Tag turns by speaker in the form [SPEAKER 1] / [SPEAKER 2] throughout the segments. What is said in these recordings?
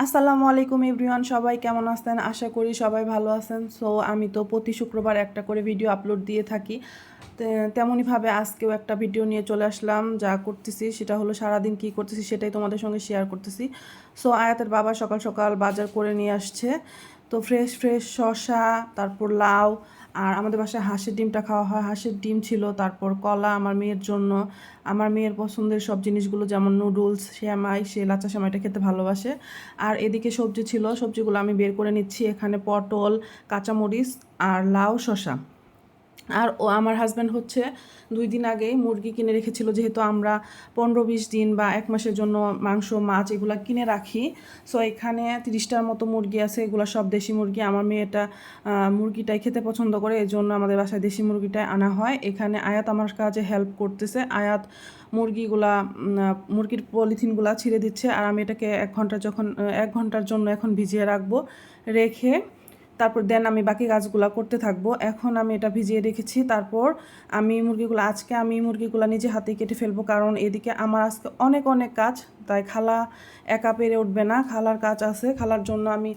[SPEAKER 1] আসসালামু আলাইকুম এভরিওয়ান, সবাই কেমন আছেন? আশা করি সবাই ভালো আছেন। সো আমি তো প্রতি শুক্রবার একটা করে ভিডিও আপলোড দিয়ে থাকি। তেমনইভাবে আজকেও একটা ভিডিও নিয়ে চলে আসলাম। যা করতেছি সেটা হলো সারাদিন কী করতেছি সেটাই তোমাদের সঙ্গে শেয়ার করতেছি। সো আয়াতের বাবা সকাল সকাল বাজার করে নিয়ে আসছে। তো ফ্রেশ ফ্রেশ শসা, তারপর লাউ, আর আমাদের বাসায় হাঁসের ডিমটা খাওয়া হয়, হাঁসের ডিম ছিল, তারপর কলা আমার মেয়ের জন্য। আমার মেয়ের পছন্দের সব জিনিসগুলো যেমন নুডলস, সেমাই, সে লাচ্চা সেমাইটা খেতে ভালোবাসে। আর এদিকে সবজি ছিল, সবজিগুলো আমি বের করে নিচ্ছি। এখানে পটল, কাঁচামরিচ আর লাউ, শসা। আর আমার হাজব্যান্ড হচ্ছে 2 দিন আগেই মুরগি কিনে রেখেছিল, যেহেতু আমরা 15-20 দিন বা 1 মাসের জন্য মাংস মাছ এগুলো কিনে রাখি। সো এখানে 30টার মতো মুরগি আছে, এগুলো সব দেশি মুরগি। আমার মেয়েটা মুরগিটাই খেতে পছন্দ করে, এই জন্য আমাদের বাসায় দেশি মুরগিটাই আনা হয়। এখানে আয়াত আমার কাজে হেল্প করতেছে। আয়াত মুরগির পলিথিনগুলা ছিঁড়ে দিচ্ছে, আর আমি এটাকে 1 ঘন্টার জন্য এখন ভিজিয়ে রাখবো। রেখে তারপর দেন আমি বাকি কাজগুলো করতে থাকবো। এখন আমি এটা ভিজিয়ে রেখেছি। তারপর আজকে আমি মুরগিগুলো নিজে হাতে কেটে ফেলবো, কারণ এদিকে আমার আজকে অনেক অনেক কাজ। তাই খালা একা পেরে উঠবে না, খালার কাজ আছে। খালার জন্য আমি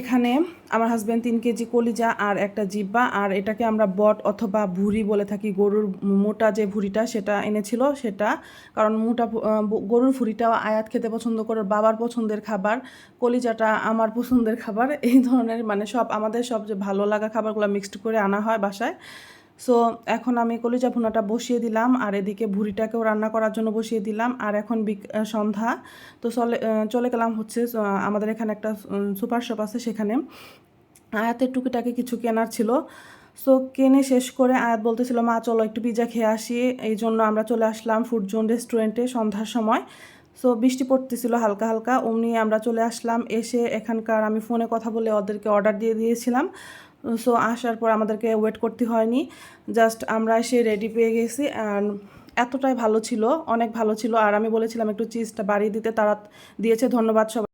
[SPEAKER 1] এখানে আমার হাজব্যান্ড 3 কেজি কলিজা আর একটা জিব্বা, আর এটাকে আমরা বট অথবা ভুঁড়ি বলে থাকি, গরুর মোটা যে ভুঁড়িটা সেটা এনেছিল সেটা। কারণ গরুর ভুঁড়িটাও আয়াত খেতে পছন্দ করে, বাবার পছন্দের খাবার। কলিজাটা আমার পছন্দের খাবার। এই ধরনের সব আমাদের সব যে ভালো লাগা খাবারগুলো মিক্সড করে আনা হয় বাসায়। সো এখন আমি কলিজা ভুনাটা বসিয়ে দিলাম, আর এদিকে ভুঁড়িটাকেও রান্না করার জন্য বসিয়ে দিলাম। আর এখন সন্ধ্যা। তো চলে গেলাম হচ্ছে আমাদের এখানে একটা সুপার শপ আছে, সেখানে আয়াতের টুকিটাকি কিছু কেনার ছিল। সো কিনে শেষ করে আয়াত বলতেছিল, মা চলো একটু পিৎজা খেয়ে আসি। এই জন্য আমরা চলে আসলাম ফুড জোন রেস্টুরেন্টে সন্ধ্যার সময়। সো বৃষ্টি পড়তেছিল হালকা হালকা, অমনি আমরা চলে আসলাম। এসে এখানকার আমি ফোনে কথা বলে ওদেরকে অর্ডার দিয়ে দিয়েছিলাম। সো আসার পর আমাদেরকে ওয়েট করতে হয়নি, জাস্ট আমরা এসে রেডি পেয়ে গেছি। আর এতটাই ভালো ছিল, অনেক ভালো ছিল। আর আমি বলেছিলাম একটু চিজটা বাড়িয়ে দিতে, তারা দিয়েছে। ধন্যবাদ সবাই।